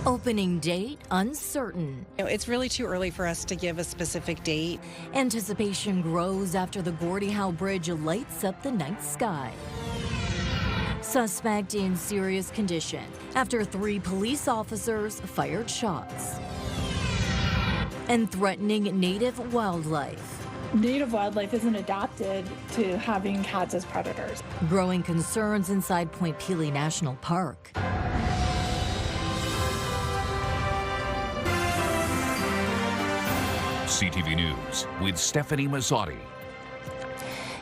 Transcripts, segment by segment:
Opening date uncertain. It's really too early for us to give a specific date. Anticipation grows after the Gordie Howe Bridge lights up the night sky. Suspect in serious condition after 3 police officers fired shots. And threatening native wildlife. Native wildlife isn't adapted to having cats as predators. Growing concerns inside Point Pelee National Park. CTV News with Stefanie Masotti.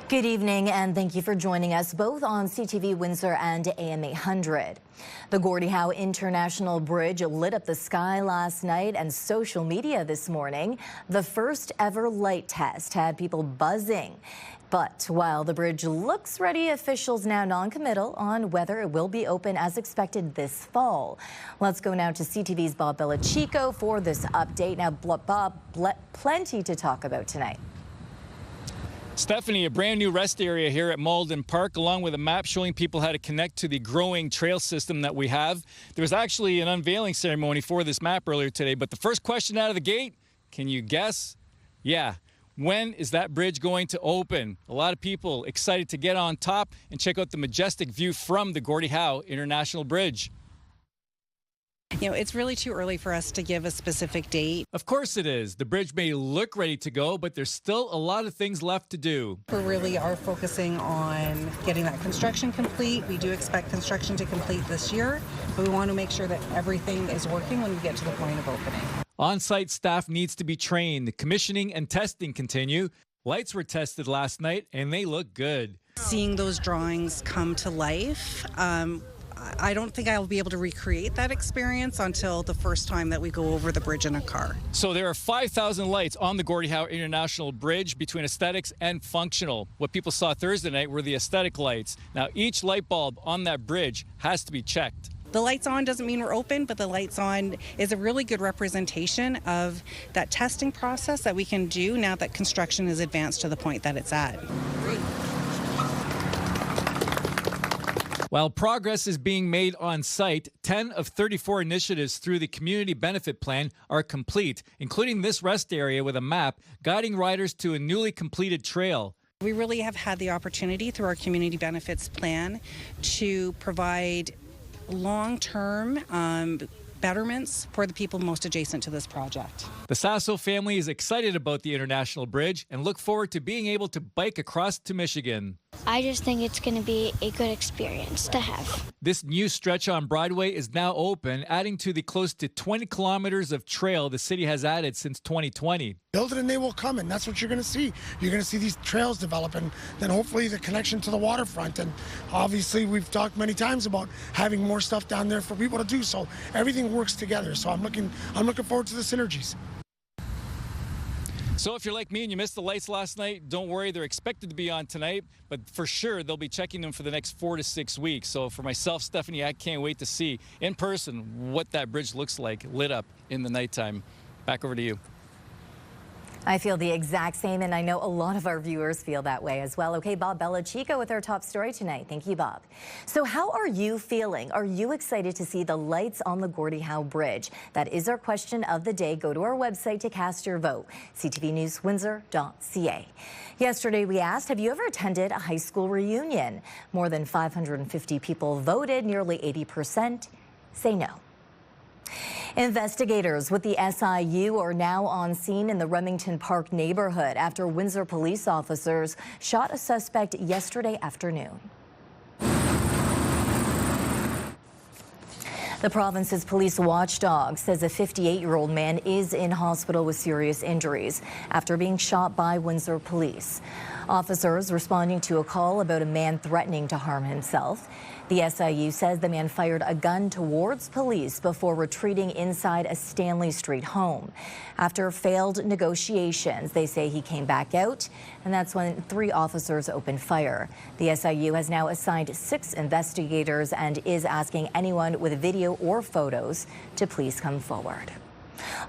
Good evening and thank you for joining us both on CTV Windsor and AM 800. The Gordie Howe International Bridge lit up the sky last night and social media this morning. The first ever light test had people buzzing. But while the bridge looks ready, officials now non-committal on whether it will be open as expected this fall. Let's go now to CTV's Bob Bellachico for this update. Now, Bob, plenty to talk about tonight. Stefanie, a brand new rest area here at Malden Park, along with a map showing people how to connect to the growing trail system that we have. There was actually an unveiling ceremony for this map earlier today, but the first question out of the gate, can you guess? Yeah. When is that bridge going to open? A lot of people excited to get on top and check out the majestic view from the Gordie Howe International Bridge. It's really too early for us to give a specific date. Of course it is. The bridge may look ready to go, but there's still a lot of things left to do. We really are focusing on getting that construction complete. We do expect construction to complete this year, but we want to make sure that everything is working when we get to the point of opening. On-site staff needs to be trained. Commissioning and testing continue. Lights were tested last night, and they look good. Seeing those drawings come to life, I don't think I'll be able to recreate that experience until the first time that we go over the bridge in a car. So there are 5,000 lights on the Gordie Howe International Bridge between aesthetics and functional. What people saw Thursday night were the aesthetic lights. Now, each light bulb on that bridge has to be checked. The lights on doesn't mean we're open, but the lights on is a really good representation of that testing process that we can do now that construction is advanced to the point that it's at. While progress is being made on site, 10 of 34 initiatives through the Community Benefit Plan are complete, including this rest area with a map guiding riders to a newly completed trail. We really have had the opportunity through our Community Benefits Plan to provide long-term betterments for the people most adjacent to this project. The Sasso family is excited about the International Bridge and look forward to being able to bike across to Michigan. I just think it's going to be a good experience to have. This new stretch on Broadway is now open, adding to the close to 20 kilometers of trail the city has added since 2020. Build it and they will come, and that's what you're going to see. You're going to see these trails develop, and then hopefully the connection to the waterfront. And obviously we've talked many times about having more stuff down there for people to do, so everything works together. So I'm looking forward to the synergies. So if you're like me and you missed the lights last night, don't worry, they're expected to be on tonight, but for sure they'll be checking them for the next 4 to 6 weeks. So for myself, Stefanie, I can't wait to see in person what that bridge looks like lit up in the nighttime. Back over to you. I feel the exact same, and I know a lot of our viewers feel that way as well. Okay, Bob Bellachico with our top story tonight. Thank you, Bob. So how are you feeling? Are you excited to see the lights on the Gordie Howe Bridge? That is our question of the day. Go to our website to cast your vote, ctvnewswindsor.ca. Yesterday, we asked, have you ever attended a high school reunion? More than 550 people voted, nearly 80% say no. Investigators with the SIU are now on scene in the Remington Park neighborhood after Windsor police officers shot a suspect yesterday afternoon. The province's police watchdog says a 58-year-old man is in hospital with serious injuries after being shot by Windsor police. Officers responding to a call about a man threatening to harm himself. The SIU says the man fired a gun towards police before retreating inside a Stanley Street home. After failed negotiations, they say he came back out, and that's when 3 officers opened fire. The SIU has now assigned 6 investigators and is asking anyone with video or photos to please come forward.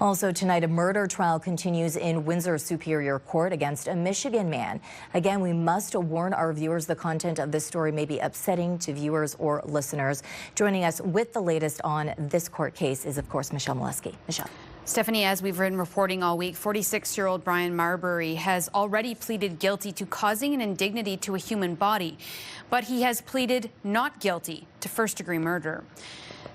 Also tonight, a murder trial continues in Windsor Superior Court against a Michigan man. Again, we must warn our viewers the content of this story may be upsetting to viewers or listeners. Joining us with the latest on this court case is, of course, Michelle Molesky. Michelle. Stefanie, as we've been reporting all week, 46-year-old Brian Marbury has already pleaded guilty to causing an indignity to a human body, but he has pleaded not guilty to first-degree murder.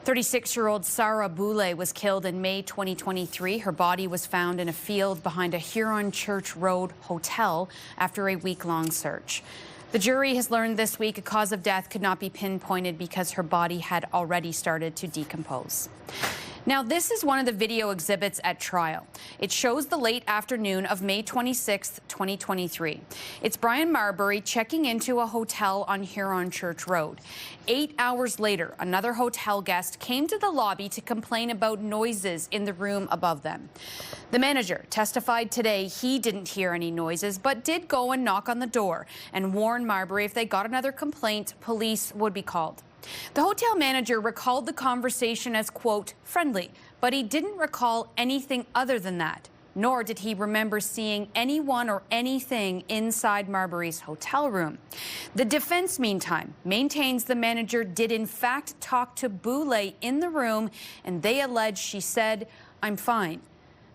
36-year-old Sarah Pelee was killed in May 2023. Her body was found in a field behind a Huron Church Road hotel after a week-long search. The jury has learned this week a cause of death could not be pinpointed because her body had already started to decompose. Now, this is one of the video exhibits at trial. It shows the late afternoon of May 26, 2023. It's Brian Marbury checking into a hotel on Huron Church Road. 8 hours later, another hotel guest came to the lobby to complain about noises in the room above them. The manager testified today he didn't hear any noises, but did go and knock on the door and warn Marbury if they got another complaint, police would be called. The hotel manager recalled the conversation as, quote, friendly, but he didn't recall anything other than that, nor did he remember seeing anyone or anything inside Marbury's hotel room. The defense, meantime, maintains the manager did in fact talk to Pelee in the room, and they allege she said, I'm fine.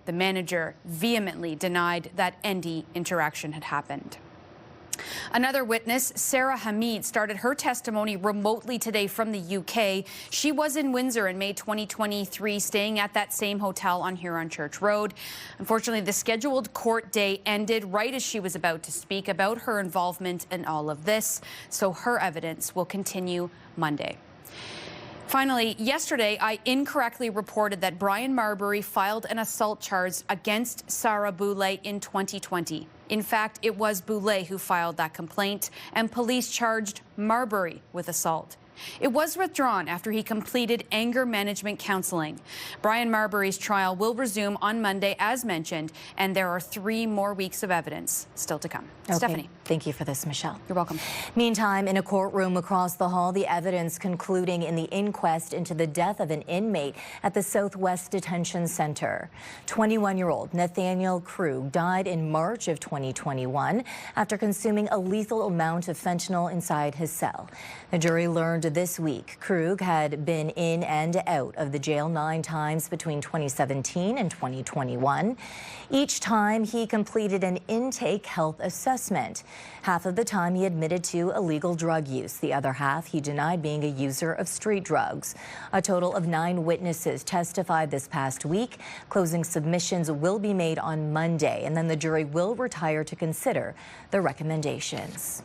The manager vehemently denied that any interaction had happened. Another witness, Sarah Hamid, started her testimony remotely today from the UK. She was in Windsor in May 2023, staying at that same hotel on Huron Church Road. Unfortunately, the scheduled court day ended right as she was about to speak about her involvement in all of this, so her evidence will continue Monday. Finally, yesterday, I incorrectly reported that Brian Marbury filed an assault charge against Sarah Pelee in 2020. In fact, it was Pelee who filed that complaint, and police charged Marbury with assault. It was withdrawn after he completed anger management counseling. Brian Marbury's trial will resume on Monday, as mentioned, and there are 3 more weeks of evidence still to come. Okay. Stefanie. Thank you for this, Michelle. You're welcome. Meantime, in a courtroom across the hall, the evidence concluding in the inquest into the death of an inmate at the Southwest Detention Center. 21-year-old Nathaniel Krug died in March of 2021 after consuming a lethal amount of fentanyl inside his cell. The jury learned this week Krug had been in and out of the jail 9 times between 2017 and 2021. Each time he completed an intake health assessment. Half of the time he admitted to illegal drug use. The other half he denied being a user of street drugs. A total of 9 witnesses testified this past week. Closing submissions will be made on Monday, and then the jury will retire to consider the recommendations.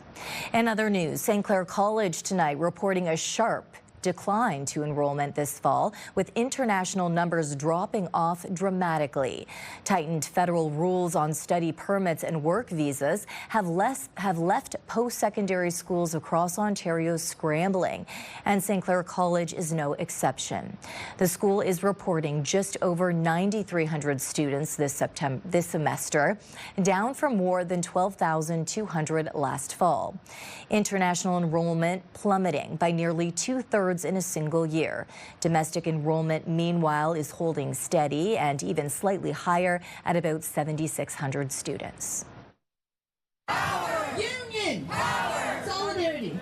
In other news, Clair College tonight reporting a sharp decline to enrollment this fall, with international numbers dropping off dramatically. Tightened federal rules on study permits and work visas have left post-secondary schools across Ontario scrambling, and Clair College is no exception. The school is reporting just over 9,300 students this semester, down from more than 12,200 last fall. International enrollment plummeting by nearly 2/3 in a single year. Domestic enrollment, meanwhile, is holding steady and even slightly higher at about 7,600 students. Power! Union! Power! Solidarity!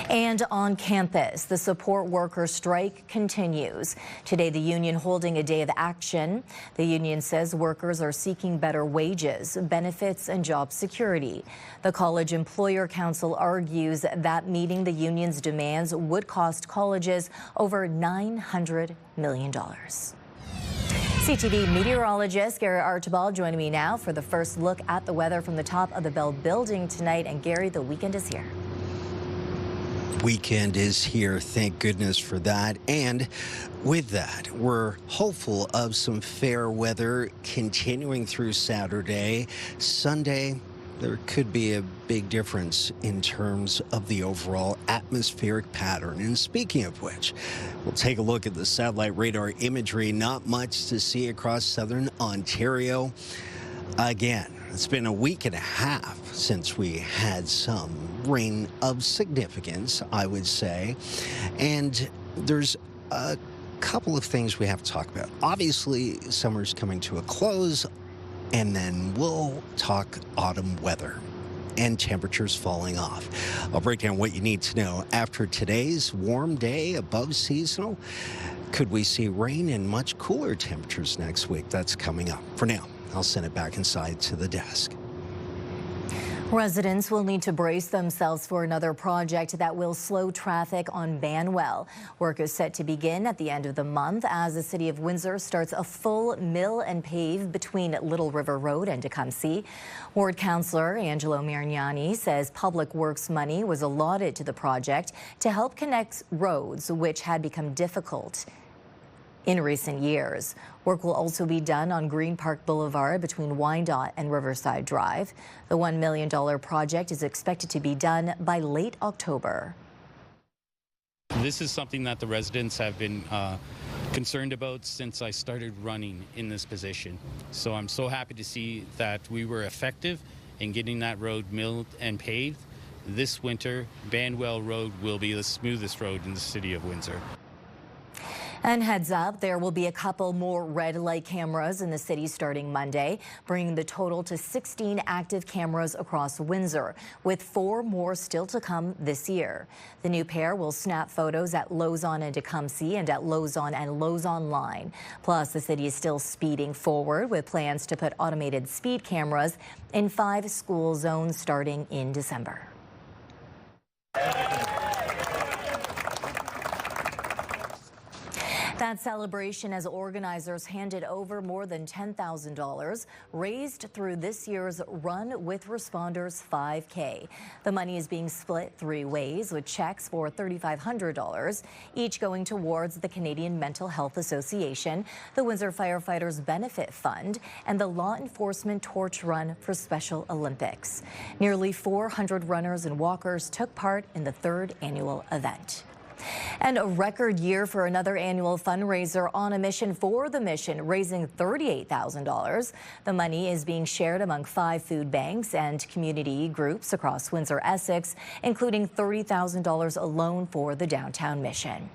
And on campus, the support worker strike continues. Today, the union holding a day of action. The union says workers are seeking better wages, benefits, and job security. The College Employer Council argues that meeting the union's demands would cost colleges over $900 million. CTV meteorologist Gary Archibald joining me now for the first look at the weather from the top of the Bell Building tonight. And Gary, the weekend is here. Weekend is here, thank goodness for that. And with that, we're hopeful of some fair weather continuing through Saturday. Sunday, there could be a big difference in terms of the overall atmospheric pattern. And speaking of which, we'll take a look at the satellite radar imagery. Not much to see across southern Ontario. Again, it's been a week and a half since we had some rain of significance, I would say. And there's a couple of things we have to talk about. Obviously, summer's coming to a close, and then we'll talk autumn weather and temperatures falling off. I'll break down what you need to know. After today's warm day above seasonal, could we see rain and much cooler temperatures next week? That's coming up. For now, I'll send it back inside to the desk. Residents will need to brace themselves for another project that will slow traffic on Banwell. Work is set to begin at the end of the month as the City of Windsor starts a full mill and pave between Little River Road and Tecumseh. Ward Councillor Angelo Marignani says public works money was allotted to the project to help connect roads which had become difficult in recent years. Work will also be done on Green Park Boulevard between Wyandotte and Riverside Drive. The $1 million project is expected to be done by late October. This is something that the residents have been concerned about since I started running in this position. So I'm so happy to see that we were effective in getting that road milled and paved. This winter, Banwell Road will be the smoothest road in the City of Windsor. And heads up, there will be a couple more red light cameras in the city starting Monday, bringing the total to 16 active cameras across Windsor, with 4 more still to come this year. The new pair will snap photos at Lozon and Tecumseh and at Lozon and Lozon Line. Plus, the city is still speeding forward with plans to put automated speed cameras in 5 school zones starting in December. That celebration as organizers handed over more than $10,000 raised through this year's Run with Responders 5K. The money is being split 3 ways, with checks for $3,500, each going towards the Canadian Mental Health Association, the Windsor Firefighters Benefit Fund, and the Law Enforcement Torch Run for Special Olympics. Nearly 400 runners and walkers took part in the 3rd annual event. And a record year for another annual fundraiser on a mission for the mission, raising $38,000. The money is being shared among 5 food banks and community groups across Windsor, Essex, including $30,000 alone for the downtown mission.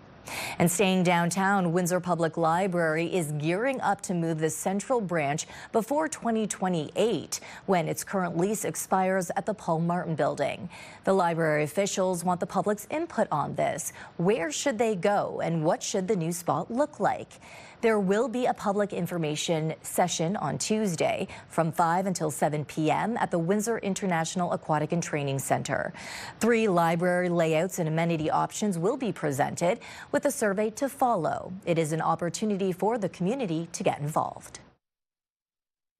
And staying downtown, Windsor Public Library is gearing up to move the central branch before 2028, when its current lease expires at the Paul Martin building. The library officials want the public's input on this. Where should they go, and what should the new spot look like? There will be a public information session on Tuesday from 5 until 7 p.m. at the Windsor International Aquatic and Training Center. 3 library layouts and amenity options will be presented, with a survey to follow. It is an opportunity for the community to get involved.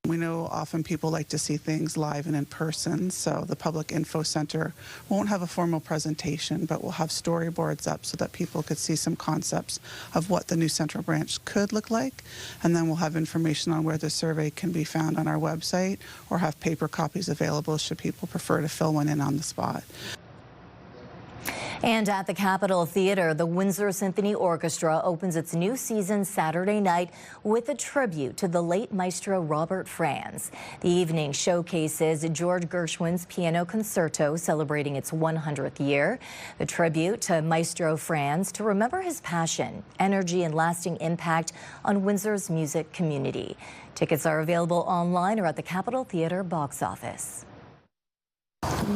We know often people like to see things live and in person, so the Public Info Center won't have a formal presentation, but we'll have storyboards up so that people could see some concepts of what the new central branch could look like. And then we'll have information on where the survey can be found on our website, or have paper copies available should people prefer to fill one in on the spot. And at the Capitol Theatre, the Windsor Symphony Orchestra opens its new season Saturday night with a tribute to the late maestro Robert Franz. The evening showcases George Gershwin's Piano Concerto, celebrating its 100th year. The tribute to Maestro Franz to remember his passion, energy, and lasting impact on Windsor's music community. Tickets are available online or at the Capitol Theatre box office.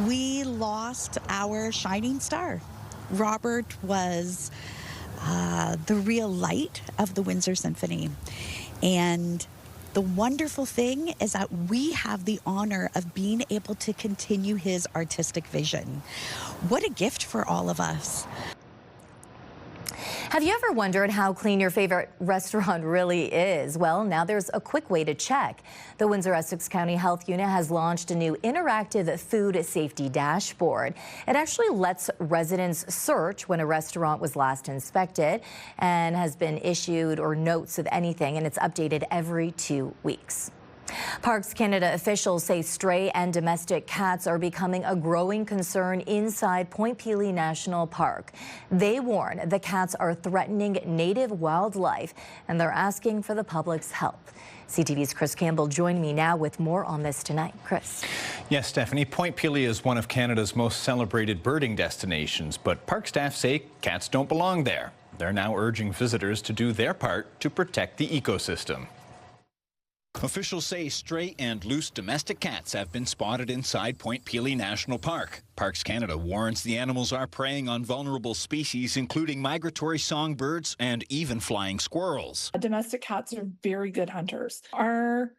We lost our shining star. Robert was the real light of the Windsor Symphony. And the wonderful thing is that we have the honor of being able to continue his artistic vision. What a gift for all of us. Have you ever wondered how clean your favorite restaurant really is? Well, now there's a quick way to check. The Windsor-Essex County Health Unit has launched a new interactive food safety dashboard. It actually lets residents search when a restaurant was last inspected and has been issued, or notes of anything, and it's updated every 2 weeks. Parks Canada officials say stray and domestic cats are becoming a growing concern inside Point Pelee National Park. They warn the cats are threatening native wildlife, and they're asking for the public's help. CTV's Chris Campbell joined me now with more on this tonight. Chris. Yes, Stephanie, Point Pelee is one of Canada's most celebrated birding destinations, but park staff say cats don't belong there. They're now urging visitors to do their part to protect the ecosystem. Officials say stray and loose domestic cats have been spotted inside Point Pelee National Park. Parks Canada warns the animals are preying on vulnerable species, including migratory songbirds and even flying squirrels. Domestic cats are very good hunters. Our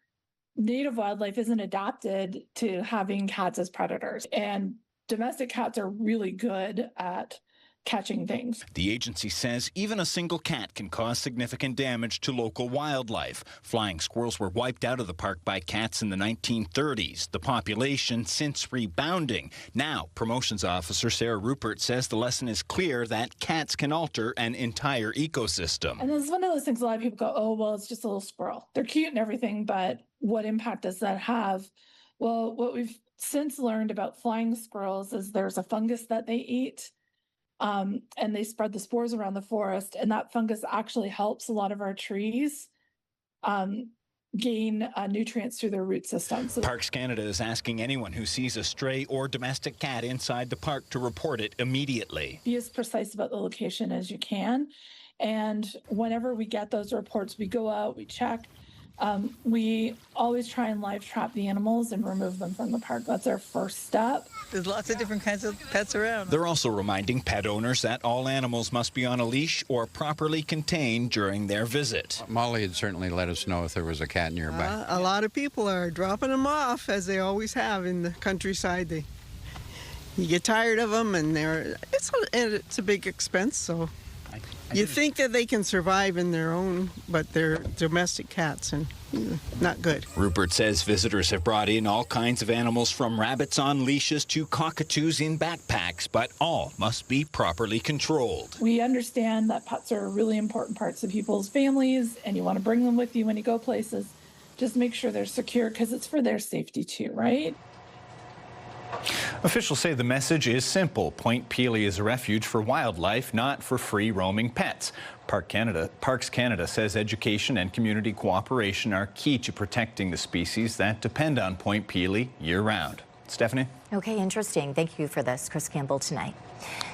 native wildlife isn't adapted to having cats as predators, and domestic cats are really good at catching things. The agency says even a single cat can cause significant damage to local wildlife. Flying squirrels were wiped out of the park by cats in the 1930s. The population since rebounding. Now, promotions officer Sarah Rupert says the lesson is clear that cats can alter an entire ecosystem. And this is one of those things a lot of people go, oh, well, it's just a little squirrel. They're cute and everything, but what impact does that have? Well, what we've since learned about flying squirrels is there's a fungus that they eat. And they spread the spores around the forest, and that fungus actually helps a lot of our trees gain nutrients through their root systems. Parks Canada is asking anyone who sees a stray or domestic cat inside the park to report it immediately. Be as precise about the location as you can. And whenever we get those reports, we go out, we check. We always try and live trap the animals and remove them from the park. That's our first step. There's lots of different kinds of pets around. They're also reminding pet owners that all animals must be on a leash or properly contained during their visit. Molly had certainly let us know if there was a cat nearby. A lot of people are dropping them off, as they always have in the countryside. You get tired of them, and it's a big expense, so... You think that they can survive in their own, but they're domestic cats and not good. Rupert says visitors have brought in all kinds of animals from rabbits on leashes to cockatoos in backpacks, but all must be properly controlled. We understand that pets are really important parts of people's families, and you want to bring them with you when you go places. Just make sure they're secure, because it's for their safety too, right? Officials say the message is simple. Point Pelee is a refuge for wildlife, not for free-roaming pets. Parks Canada says education and community cooperation are key to protecting the species that depend on Point Pelee year-round. Stefanie? Okay, interesting. Thank you for this, Chris Campbell, tonight.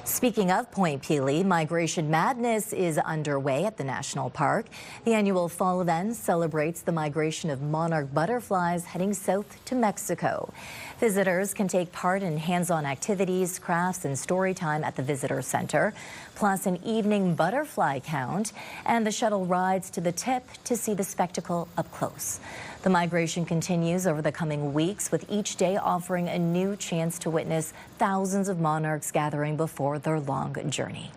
Speaking of Point Pelee, Migration Madness is underway at the national park. The annual fall event celebrates the migration of monarch butterflies heading south to Mexico. Visitors can take part in hands-on activities, crafts, and story time at the visitor center, plus an evening butterfly count and the shuttle rides to the tip to see the spectacle up close. The migration continues over the coming weeks, with each day offering a new chance to witness thousands of monarchs gathering before their long journey.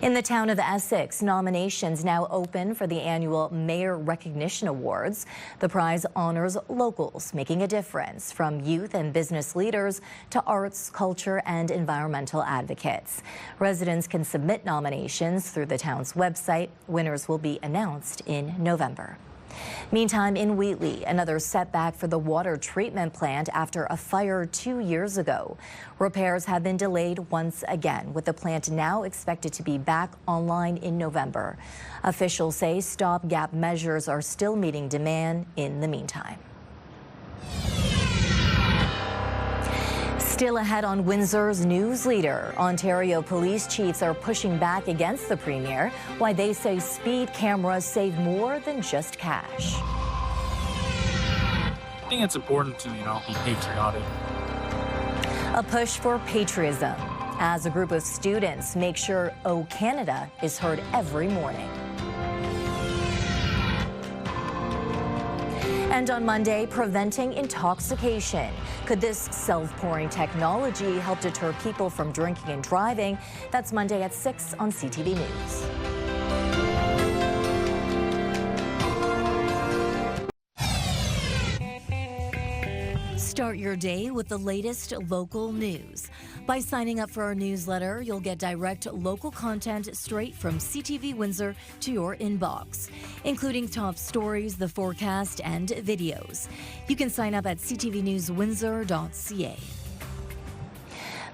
In the town of Essex, nominations now open for the annual Mayor Recognition Awards. The prize honors locals making a difference, from youth and business leaders to arts, culture, and environmental advocates. Residents can submit nominations through the town's website. Winners will be announced in November. Meantime, in Wheatley, another setback for the water treatment plant after a fire 2 years ago. Repairs have been delayed once again, with the plant now expected to be back online in November. Officials say stopgap measures are still meeting demand in the meantime. Still ahead on Windsor's news leader, Ontario police chiefs are pushing back against the premier, why they say speed cameras save more than just cash. I think it's important to, be patriotic. A push for patriotism as a group of students make sure "O Canada" is heard every morning. And on Monday, preventing intoxication. Could this self-pouring technology help deter people from drinking and driving? That's Monday at 6 on CTV News. Start your day with the latest local news. By signing up for our newsletter, you'll get direct local content straight from CTV Windsor to your inbox, including top stories, the forecast, and videos. You can sign up at ctvnewswindsor.ca.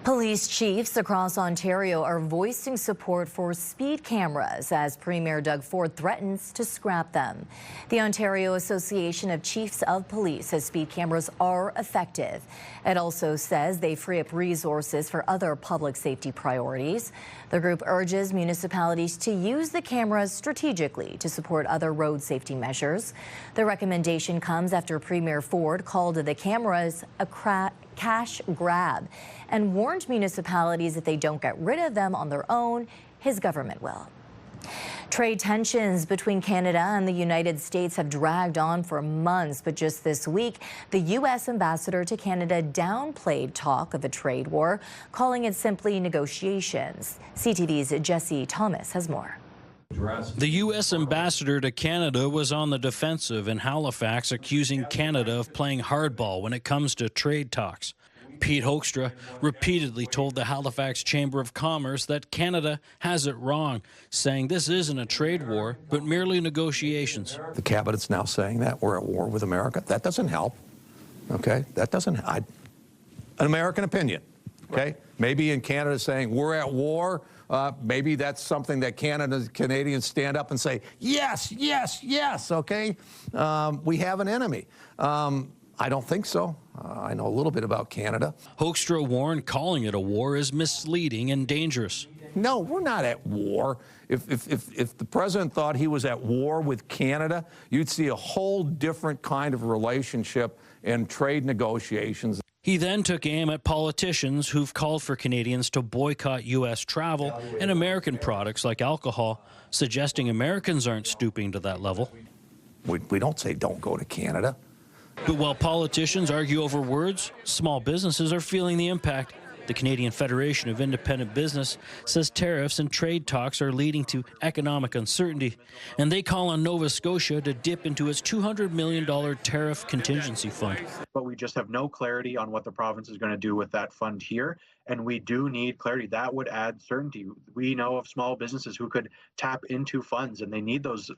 Police chiefs across Ontario are voicing support for speed cameras as Premier Doug Ford threatens to scrap them. The Ontario Association of Chiefs of Police says speed cameras are effective. It also says they free up resources for other public safety priorities. The group urges municipalities to use the cameras strategically to support other road safety measures. The recommendation comes after Premier Ford called the cameras a cash grab and warned municipalities if they don't get rid of them on their own, his government will. Trade tensions between Canada and the United States have dragged on for months, but just this week, the U.S. ambassador to Canada downplayed talk of a trade war, calling it simply negotiations. CTV's Jesse Thomas has more. The U.S. ambassador to Canada was on the defensive in Halifax, accusing Canada of playing hardball when it comes to trade talks. Pete Hoekstra repeatedly told the Halifax Chamber of Commerce that Canada has it wrong, saying this isn't a trade war, but merely negotiations. The cabinet's now saying that we're at war with America. That doesn't help, okay? That doesn't, an American opinion, okay? Maybe in Canada saying we're at war, maybe that's something that Canadians stand up and say, yes, yes, yes, okay? We have an enemy. I don't think so. I know a little bit about Canada. Hoekstra warned calling it a war is misleading and dangerous. No, we're not at war. If the president thought he was at war with Canada, you'd see a whole different kind of relationship and trade negotiations. He then took aim at politicians who've called for Canadians to boycott U.S. travel and American products like alcohol, suggesting Americans aren't stooping to that level. We don't say don't go to Canada. But while politicians argue over words, small businesses are feeling the impact. The Canadian Federation of Independent Business says tariffs and trade talks are leading to economic uncertainty, and they call on Nova Scotia to dip into its $200 million tariff contingency fund. But we just have no clarity on what the province is going to do with that fund here, and we do need clarity. That would add certainty. We know of small businesses who could tap into funds, and they need those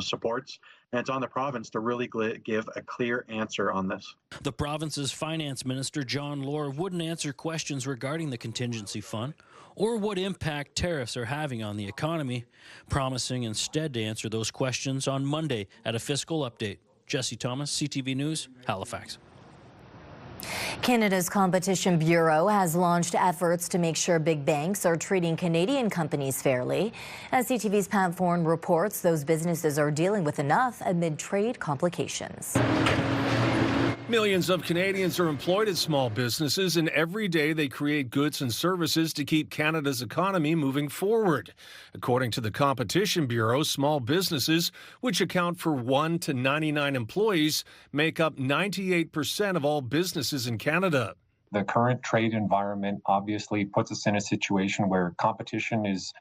supports, and it's on the province to really give a clear answer on this. The province's finance minister, John Lohr, wouldn't answer questions regarding the contingency fund or what impact tariffs are having on the economy, promising instead to answer those questions on Monday at a fiscal update. Jesse Thomas, CTV News, Halifax. Canada's Competition Bureau has launched efforts to make sure big banks are treating Canadian companies fairly. As CTV's Pat Thorne reports, those businesses are dealing with enough amid trade complications. Millions of Canadians are employed at small businesses, and every day they create goods and services to keep Canada's economy moving forward. According to the Competition Bureau, small businesses, which account for 1 to 99 employees, make up 98% of all businesses in Canada. The current trade environment obviously puts us in a situation where competition is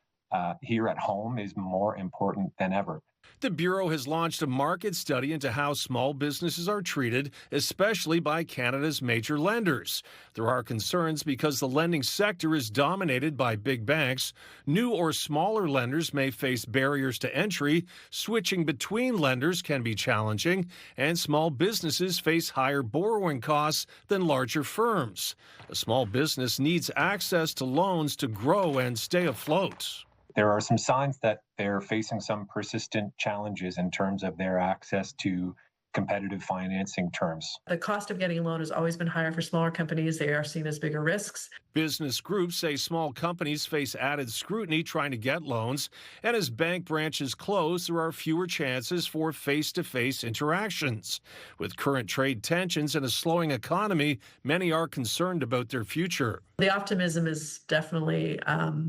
here at home is more important than ever. The Bureau has launched a market study into how small businesses are treated, especially by Canada's major lenders. There are concerns because the lending sector is dominated by big banks. New or smaller lenders may face barriers to entry. Switching between lenders can be challenging, and small businesses face higher borrowing costs than larger firms. A small business needs access to loans to grow and stay afloat. There are some signs that they're facing some persistent challenges in terms of their access to competitive financing terms. The cost of getting a loan has always been higher for smaller companies. They are seen as bigger risks. Business groups say small companies face added scrutiny trying to get loans, and as bank branches close, there are fewer chances for face-to-face interactions. With current trade tensions and a slowing economy, many are concerned about their future. The optimism is definitely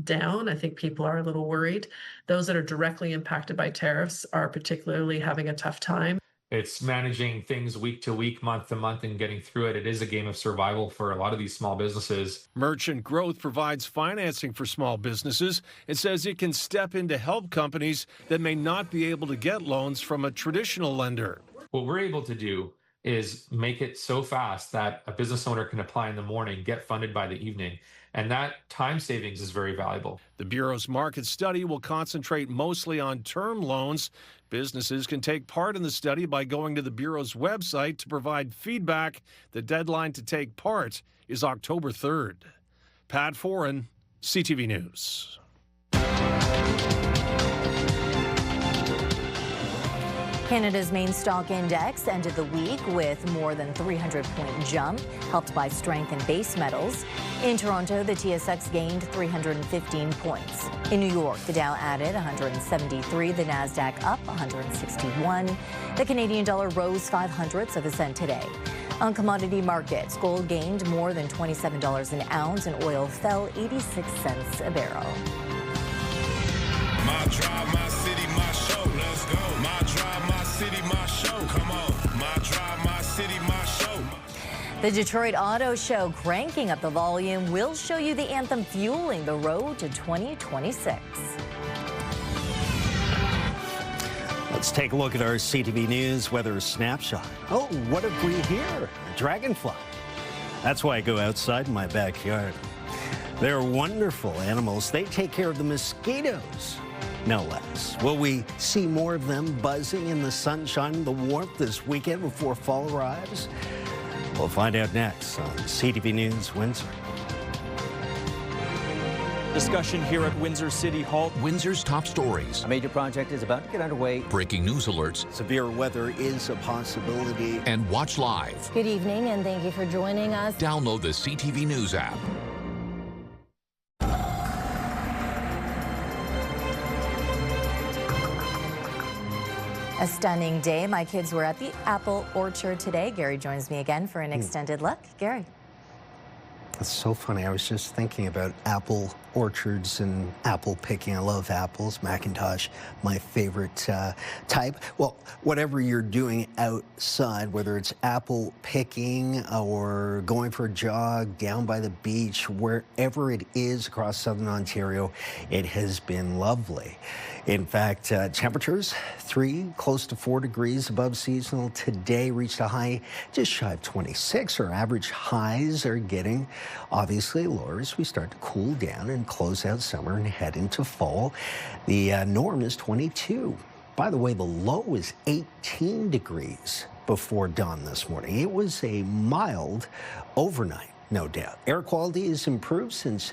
down. I think people are a little worried. Those that are directly impacted by tariffs are particularly having a tough time. It's managing things week to week, month to month, and getting through it. It is a game of survival for a lot of these small businesses. Merchant Growth provides financing for small businesses. It says it can step in to help companies that may not be able to get loans from a traditional lender. What we're able to do is make it so fast that a business owner can apply in the morning, get funded by the evening, and that time savings is very valuable. The Bureau's market study will concentrate mostly on term loans. Businesses can take part in the study by going to the Bureau's website to provide feedback. The deadline to take part is October 3rd. Pat Foran, CTV News. Canada's main stock index ended the week with more than 300-point jump, helped by strength in base metals. In Toronto, the TSX gained 315 points. In New York, the Dow added 173, the Nasdaq up 161. The Canadian dollar rose 0.05 of a cent today. On commodity markets, gold gained more than $27 an ounce and oil fell 86 cents a barrel. My drive, my city, my show. Let's go. My drive, my city, my show. Come on. My drive, my city, my show. The Detroit Auto Show cranking up the volume. We'll show you the anthem fueling the road to 2026. Let's take a look at our CTV News weather snapshot. Oh, what have we here? A dragonfly. That's why I go outside in my backyard. They're wonderful animals. They take care of the mosquitoes, no less. Will we see more of them buzzing in the sunshine and the warmth this weekend before fall arrives? We'll find out next on CTV News Windsor. Discussion here at Windsor City Hall. Windsor's top stories. A major project is about to get underway. Breaking news alerts. Severe weather is a possibility. And watch live. Good evening, and thank you for joining us. Download the CTV News app. A stunning day. My kids were at the apple orchard today. Gary joins me again for an extended look. Gary. It's so funny. I was just thinking about apple orchards and apple picking. I love apples. Macintosh, my favorite type. Well, whatever you're doing outside, whether it's apple picking or going for a jog down by the beach, wherever it is across southern Ontario, it has been lovely. In fact, temperatures 3, close to 4 degrees above seasonal today, reached a high just shy of 26. Our average highs are getting obviously lower as we start to cool down and close out summer and head into fall. The norm is 22. By the way, the low is 18 degrees before dawn this morning. It was a mild overnight, no doubt. Air quality has improved since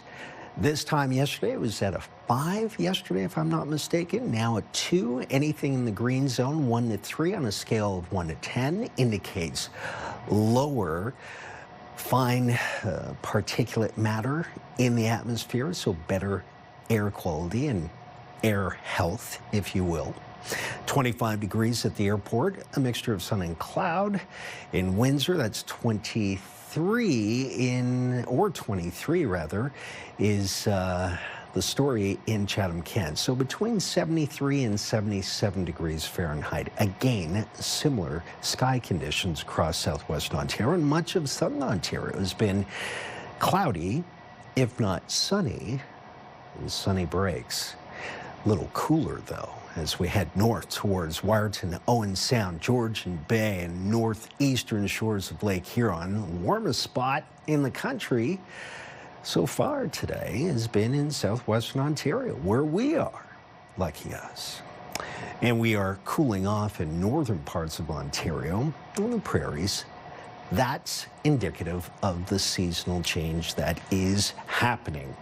this time yesterday. It was at a 5 yesterday, if I'm not mistaken. Now a 2. Anything in the green zone, 1 to 3 on a scale of 1 to 10, indicates lower fine particulate matter in the atmosphere, so better air quality and air health, if you will. 25 degrees at the airport, a mixture of sun and cloud. In Windsor, that's 23 rather, is the story in Chatham-Kent. So between 73 and 77 degrees Fahrenheit. Again, similar sky conditions across southwest Ontario, and much of southern Ontario has been cloudy, if not sunny, and sunny breaks. A little cooler, though, as we head north towards Wyerton, Owen Sound, Georgian Bay, and northeastern shores of Lake Huron. Warmest spot in the country so far today has been in southwestern Ontario, where we are. Lucky us. And we are cooling off in northern parts of Ontario, on the prairies. That's indicative of the seasonal change that is happening.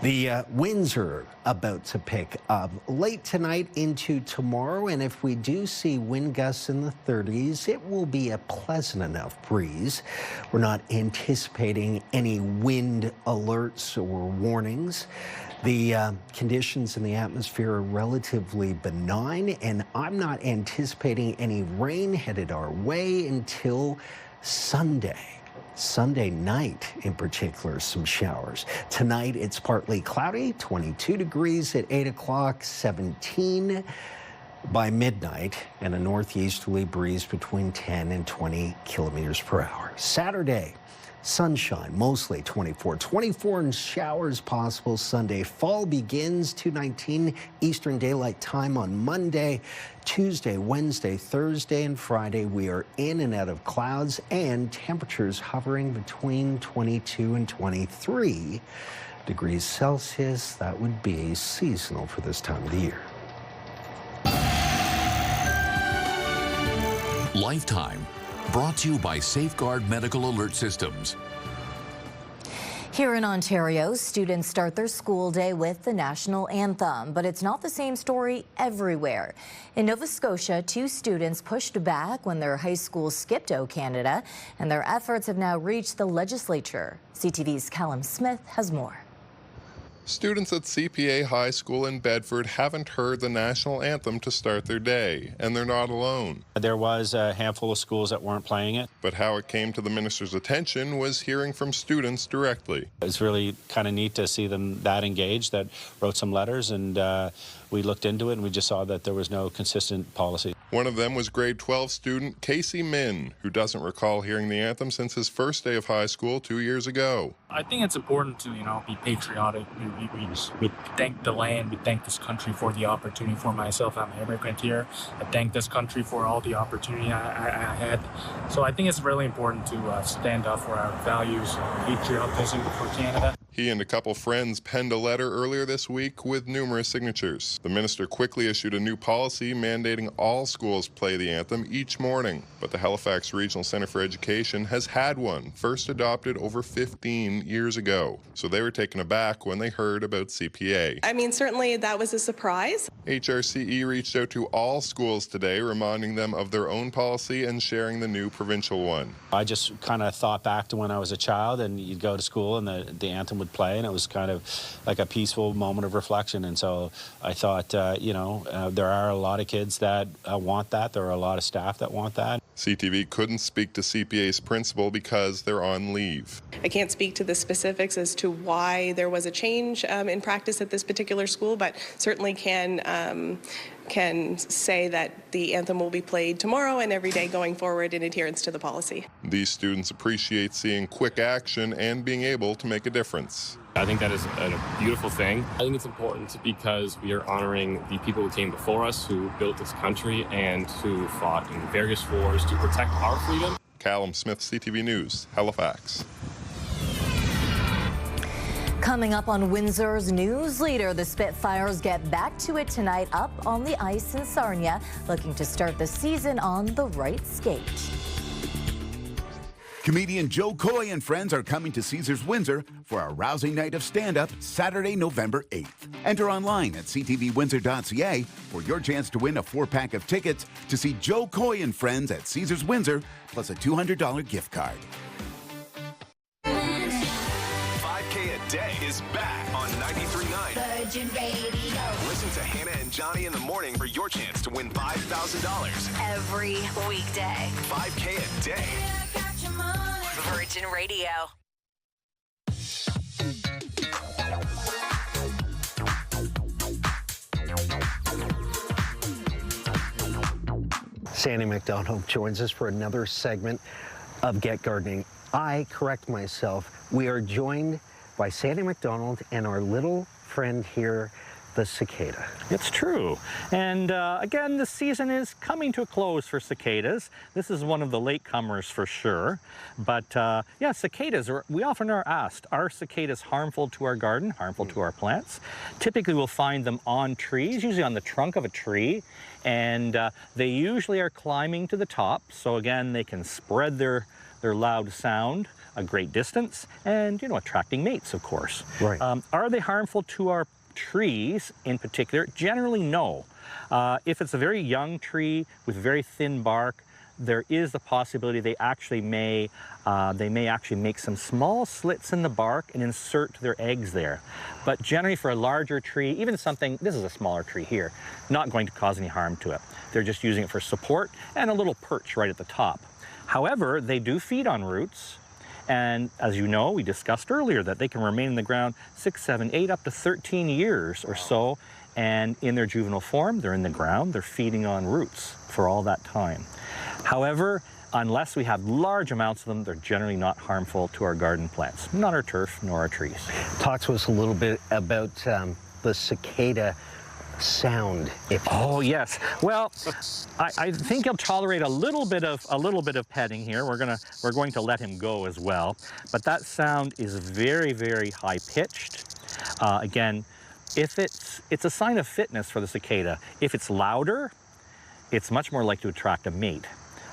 The winds are about to pick up late tonight into tomorrow, and if we do see wind gusts in the 30s, it will be a pleasant enough breeze. We're not anticipating any wind alerts or warnings. The conditions in the atmosphere are relatively benign, and I'm not anticipating any rain headed our way until Sunday night, in particular, some showers. Tonight, it's partly cloudy, 22 degrees at 8 o'clock, 17 by midnight, and a northeasterly breeze between 10 and 20 kilometers per hour. Saturday, sunshine, mostly 24 and showers possible Sunday. Fall begins 2:19 Eastern Daylight Time on Monday. Tuesday, Wednesday, Thursday, and Friday, we are in and out of clouds and temperatures hovering between 22 and 23 degrees Celsius. That would be seasonal for this time of the year. Lifetime. Brought to you by Safeguard Medical Alert Systems. Here in Ontario, students start their school day with the national anthem, but it's not the same story everywhere. In Nova Scotia, 2 students pushed back when their high school skipped O Canada, and their efforts have now reached the legislature. CTV's Callum Smith has more. Students at CPA High School in Bedford haven't heard the national anthem to start their day, and they're not alone. There was a handful of schools that weren't playing it. But how it came to the minister's attention was hearing from students directly. It's really kind of neat to see them that engaged, that wrote some letters, and we looked into it and we just saw that there was no consistent policy. One of them was grade 12 student Casey Min, who doesn't recall hearing the anthem since his first day of high school 2 years ago. I think it's important to, be patriotic. We thank the land, we thank this country for the opportunity. For myself, I'm an immigrant here. I thank this country for all the opportunity I had. So I think it's really important to stand up for our values, patriotism for Canada. He and a couple friends penned a letter earlier this week with numerous signatures. The minister quickly issued a new policy mandating all schools play the anthem each morning. But the Halifax Regional Centre for Education has had one, first adopted over 15 years ago. So they were taken aback when they heard about CPA. I mean, certainly that was a surprise. HRCE reached out to all schools today, reminding them of their own policy and sharing the new provincial one. I just kind of thought back to when I was a child and you'd go to school and the anthem would play, and it was kind of like a peaceful moment of reflection. And so I thought, there are a lot of kids that want that. There are a lot of staff that want that. CTV couldn't speak to CPA's principal because they're on leave. I can't speak to the specifics as to why there was a change in practice at this particular school, but certainly can say that the anthem will be played tomorrow and every day going forward in adherence to the policy. These students appreciate seeing quick action and being able to make a difference. I think that is a beautiful thing. I think it's important because we are honoring the people who came before us, who built this country and who fought in various wars to protect our freedom. Callum Smith, CTV News, Halifax. Coming up on Windsor's News Leader, the Spitfires get back to it tonight up on the ice in Sarnia, looking to start the season on the right skate. Comedian Joe Coy and friends are coming to Caesars Windsor for a rousing night of stand-up Saturday, November 8th. Enter online at ctvwindsor.ca for your chance to win a 4-pack of tickets to see Joe Coy and friends at Caesars Windsor, plus a $200 gift card. 5K a day is back on 93.9 Virgin Radio. Listen to Hannah and Johnny in the morning for your chance to win $5,000 Every weekday. 5K a day. Virgin Radio. Sandy McDonald joins us for another segment of Get Gardening. I correct myself. We are joined by Sandy McDonald and our little friend here, the cicada. It's true. And again, the season is coming to a close for cicadas. This is one of the latecomers for sure. But yeah, cicadas, we often are asked, are cicadas harmful to our garden, harmful to our plants? Typically we'll find them on trees, usually on the trunk of a tree. And they usually are climbing to the top. So again, they can spread their loud sound a great distance and, attracting mates, of course. Right. Are they harmful to our trees in particular? Generally, no. If it's a very young tree with very thin bark, there is the possibility they may actually make some small slits in the bark and insert their eggs there. But generally for a larger tree, even something, this is a smaller tree here, not going to cause any harm to it. They're just using it for support and a little perch right at the top. However, they do feed on roots. And as you know, we discussed earlier that they can remain in the ground 6, 7, 8, up to 13 years or so. And in their juvenile form, they're in the ground, they're feeding on roots for all that time. However, unless we have large amounts of them, they're generally not harmful to our garden plants, not our turf nor our trees. Talk to us a little bit about the cicada sound. Oh yes. Well, I think he'll tolerate a little bit of petting here. We're going to let him go as well. But that sound is very, very high pitched. Again, if it's a sign of fitness for the cicada. If it's louder, it's much more likely to attract a mate.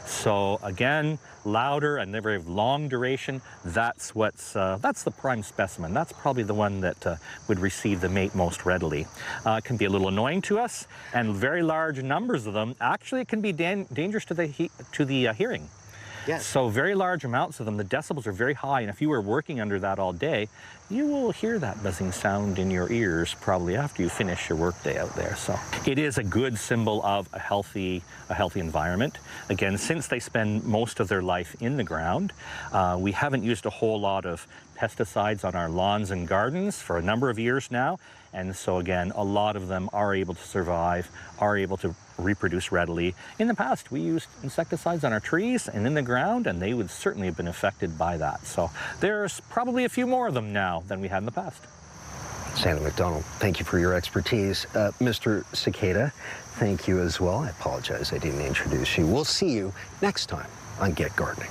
So again, louder and very long duration, that's the prime specimen. That's probably the one that would receive the mate most readily. It can be a little annoying to us, and very large numbers of them, actually it can be dangerous to the hearing. Yes. So very large amounts of them, the decibels are very high, and if you were working under that all day, you will hear that buzzing sound in your ears probably after you finish your workday out there. So it is a good symbol of a healthy environment. Again, since they spend most of their life in the ground, we haven't used a whole lot of pesticides on our lawns and gardens for a number of years now. And so again, a lot of them are able to survive, are able to reproduce readily. In the past, we used insecticides on our trees and in the ground, and they would certainly have been affected by that. So there's probably a few more of them now than we had in the past. Sandra McDonald, thank you for your expertise. Mr. Cicada, thank you as well. I apologize I didn't introduce you. We'll see you next time on Get Gardening.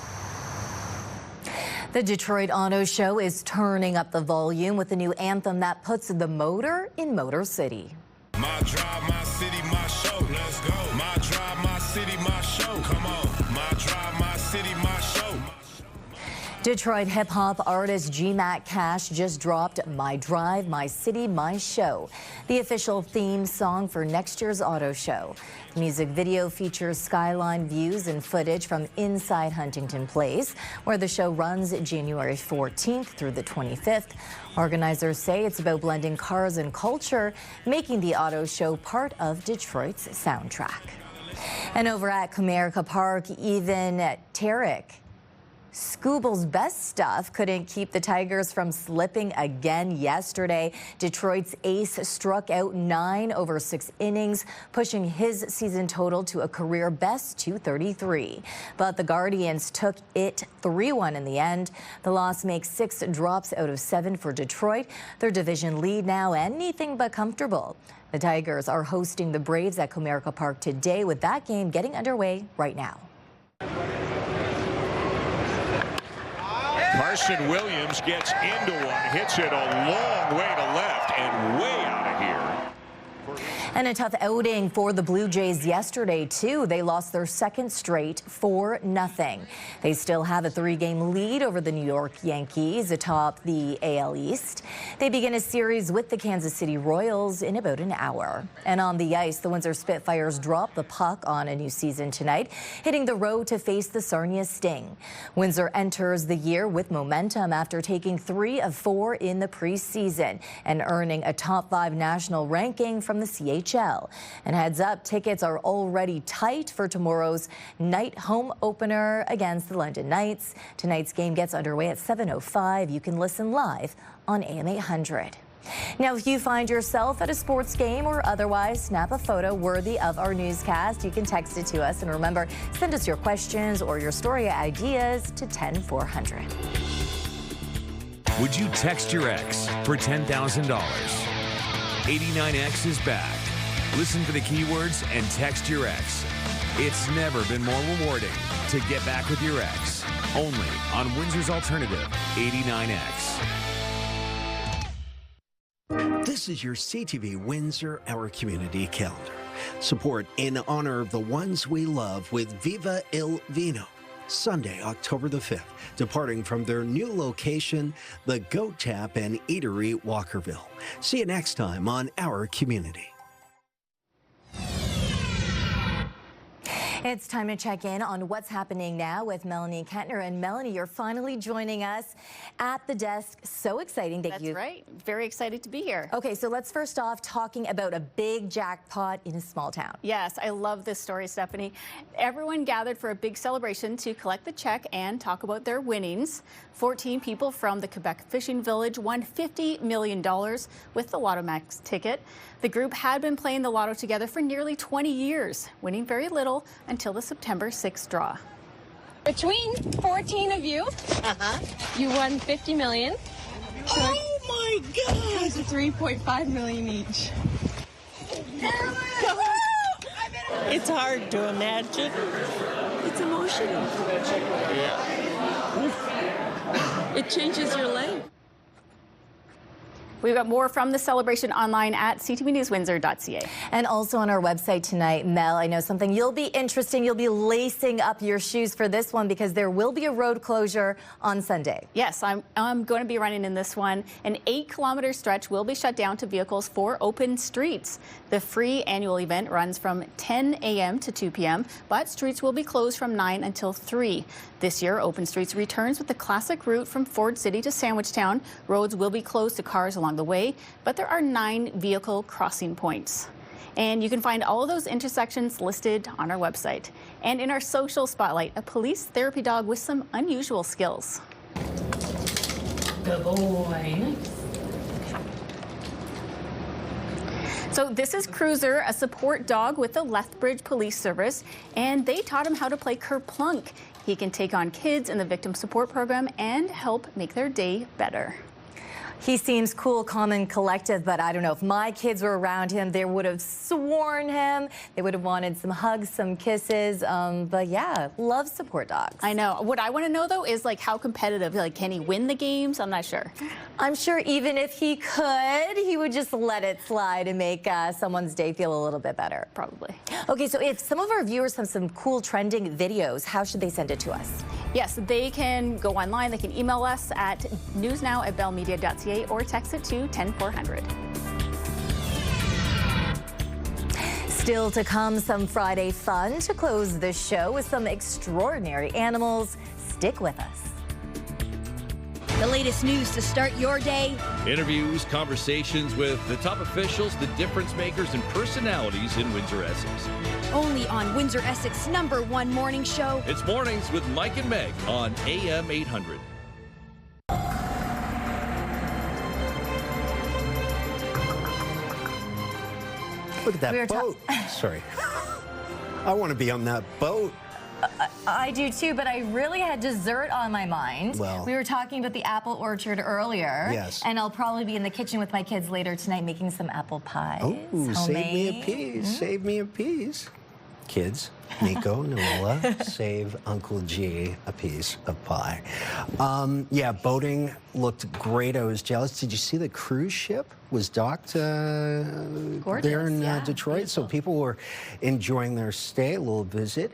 The Detroit Auto Show is turning up the volume with a new anthem that puts the motor in Motor City. My drive, my city, my show. Let's go. My drive, my city, my show. Come on. My drive, my city, my show. Detroit hip-hop artist G-Mac Cash just dropped My Drive, My City, My Show, the official theme song for next year's auto show. The music video features skyline views and footage from inside Huntington Place, where the show runs January 14th through the 25th. Organizers say it's about blending cars and culture, making the auto show part of Detroit's soundtrack. And over at Comerica Park, even Tarek Scooble's best stuff couldn't keep the Tigers from slipping again yesterday. Detroit's ace struck out 9 over 6 innings, pushing his season total to a career best 233. But the Guardians took it 3-1 in the end. The loss makes 6 drops out of 7 for Detroit. Their division lead now anything but comfortable. The Tigers are hosting the Braves at Comerica Park today, with that game getting underway right now. Carson Williams gets into one, hits it a long way to left and way out of here. And a tough outing for the Blue Jays yesterday, too. They lost their second straight 4-0. They still have a 3-game lead over the New York Yankees atop the AL East. They begin a series with the Kansas City Royals in about an hour. And on the ice, the Windsor Spitfires drop the puck on a new season tonight, hitting the road to face the Sarnia Sting. Windsor enters the year with momentum after taking 3 of 4 in the preseason and earning a top 5 national ranking from the CHL. And heads up, tickets are already tight for tomorrow's night home opener against the London Knights. Tonight's game gets underway at 7:05. You can listen live on AM 800. Now, if you find yourself at a sports game or otherwise snap a photo worthy of our newscast, you can text it to us. And remember, send us your questions or your story ideas to 10400. Would you text your ex for $10,000? 89X is back. Listen for the keywords and text your ex. It's never been more rewarding to get back with your ex. Only on Windsor's Alternative, 89X. This is your CTV Windsor Our Community Calendar. Support in honor of the ones we love with Viva Il Vino. Sunday, October the 5th, departing from their new location, the Goat Tap and Eatery, Walkerville. See you next time on Our Community. It's time to check in on what's happening now with Melanie Kentner. And Melanie, you're finally joining us at the desk. So exciting that That's right. Very excited to be here. Okay, so let's first off talking about a big jackpot in a small town. Yes, I love this story, Stephanie. Everyone gathered for a big celebration to collect the check and talk about their winnings. 14 people from the Quebec Fishing Village won $50 million with the Lotto Max ticket. The group had been playing the lotto together for nearly 20 years, winning very little until the September 6th draw. Between 14 of you, you won $50 million. Oh my God! It's 3.5 million each. It's hard to imagine. It's emotional. Yeah. It changes your life. We've got more from the celebration online at ctvnewswindsor.ca. And also on our website tonight, Mel, I know something you'll be interesting. You'll be lacing up your shoes for this one because there will be a road closure on Sunday. Yes, I'm going to be running in this one. An 8-kilometer stretch will be shut down to vehicles for open streets. The free annual event runs from 10 a.m. to 2 p.m., but streets will be closed from 9 until 3. This year, Open Streets returns with the classic route from Ford City to Sandwichtown. Roads will be closed to cars along the way, but there are 9 vehicle crossing points. And you can find all of those intersections listed on our website. And in our social spotlight, a police therapy dog with some unusual skills. Good boy. So this is Cruiser, a support dog with the Lethbridge Police Service, and they taught him how to play Kerplunk. He can take on kids in the victim support program and help make their day better. He seems cool, calm, and collected, but I don't know, if my kids were around him, they would have sworn him. They would have wanted some hugs, some kisses. But yeah, love support dogs. I know. What I want to know, though, is like how competitive. Like, can he win the games? I'm not sure. I'm sure even if he could, he would just let it slide and make someone's day feel a little bit better. Probably. Okay, so if some of our viewers have some cool trending videos, how should they send it to us? Yes, they can go online. They can email us at newsnow@bellmedia.ca or text it to 10400. Still to come, some Friday fun to close the show with some extraordinary animals. Stick with us. The latest news to start your day. Interviews, conversations with the top officials, the difference makers, and personalities in Windsor, Essex. Only on Windsor, Essex #1 morning show. It's Mornings with Mike and Meg on AM 800. Look at that boat. Sorry. I want to be on that boat. I do too, but I really had dessert on my mind. Well, we were talking about the apple orchard earlier. Yes. And I'll probably be in the kitchen with my kids later tonight making some apple pies. Oh, save me a piece. Save me a piece. Kids, Nico, Noella, save Uncle G a piece of pie. Yeah, boating looked great. I was jealous. Did you see the cruise ship was docked there in Detroit? Beautiful. So people were enjoying their stay, a little visit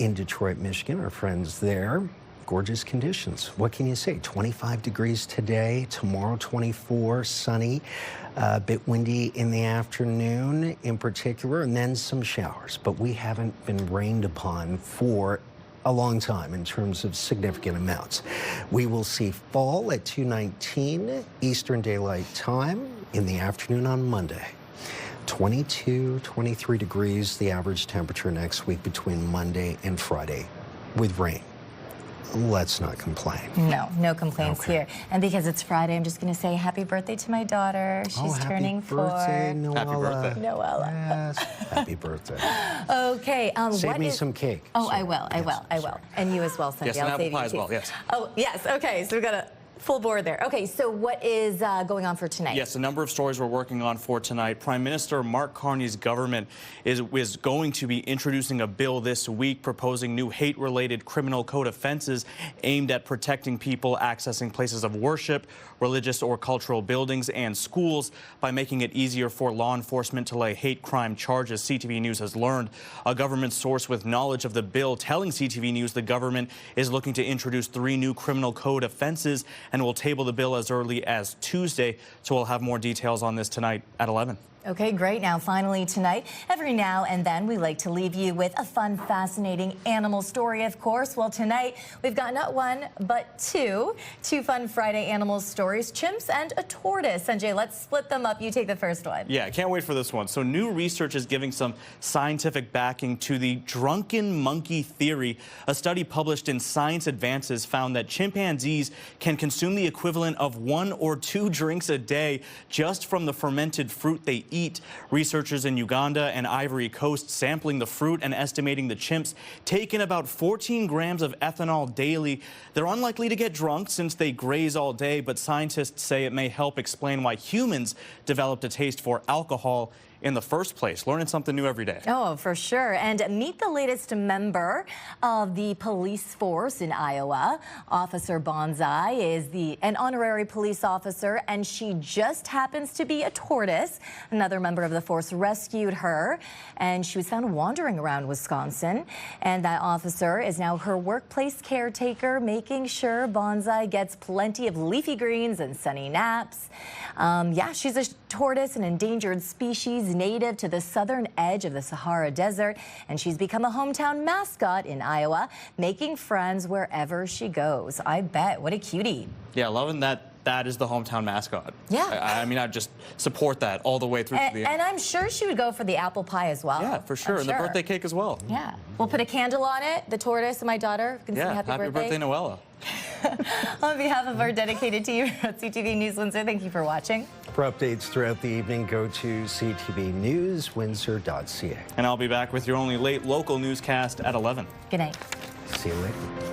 in Detroit, Michigan. Our friends there. Gorgeous conditions. What can you say? 25 degrees today, tomorrow 24, sunny, a bit windy in the afternoon in particular, and then some showers. But we haven't been rained upon for a long time in terms of significant amounts. We will see fall at 2:19 Eastern Daylight Time in the afternoon on Monday. 22, 23 degrees, the average temperature next week between Monday and Friday with rain. Let's not complain. No complaints here. And because it's Friday, I'm just going to say happy birthday to my daughter. She's turning 4. Birthday, Noella. Happy birthday. Noella. Yes. Happy birthday. Okay. Save me some cake. Oh, I will. And you as well, Sunday. Yes, and apple pie as well, yes. Oh, yes. Okay, so we've got a full board there. Okay, so what is going on for tonight? Yes, a number of stories we're working on for tonight. Prime Minister Mark Carney's government is going to be introducing a bill this week proposing new hate-related criminal code offenses aimed at protecting people accessing places of worship, religious or cultural buildings, and schools by making it easier for law enforcement to lay hate crime charges, CTV News has learned. A government source with knowledge of the bill telling CTV News the government is looking to introduce 3 new criminal code offenses and will table the bill as early as Tuesday. So we'll have more details on this tonight at 11. Okay, great. Now, finally tonight, every now and then we like to leave you with a fun, fascinating animal story, of course. Well, tonight we've got not one, but two fun Friday animal stories, chimps and a tortoise. Sanjay, let's split them up. You take the first one. Yeah, I can't wait for this one. So new research is giving some scientific backing to the drunken monkey theory. A study published in Science Advances found that chimpanzees can consume the equivalent of 1 or 2 drinks a day just from the fermented fruit they eat. Researchers in Uganda and Ivory Coast sampling the fruit and estimating the chimps take in about 14 grams of ethanol daily. They're unlikely to get drunk since they graze all day, but scientists say it may help explain why humans developed a taste for alcohol in the first place. Learning something new every day. Oh, for sure. And meet the latest member of the police force in Iowa. Officer Bonsai is an honorary police officer, and she just happens to be a tortoise. Another member of the force rescued her, and she was found wandering around Wisconsin. And that officer is now her workplace caretaker, making sure Bonsai gets plenty of leafy greens and sunny naps. Yeah, she's a tortoise, an endangered species native to the southern edge of the Sahara Desert, and she's become a hometown mascot in Iowa, making friends wherever she goes. I bet. What a cutie. Yeah, loving that is the hometown mascot. Yeah. I mean, I just support that all the way through to the end. And I'm sure she would go for the apple pie as well. Yeah, for sure. And the birthday cake as well. Yeah. We'll put a candle on it, the tortoise and my daughter can sing happy birthday. Noella. On behalf of our dedicated team at CTV News Windsor, thank you for watching. For updates throughout the evening, go to ctvnewswindsor.ca. And I'll be back with your only late local newscast at 11. Good night. See you later.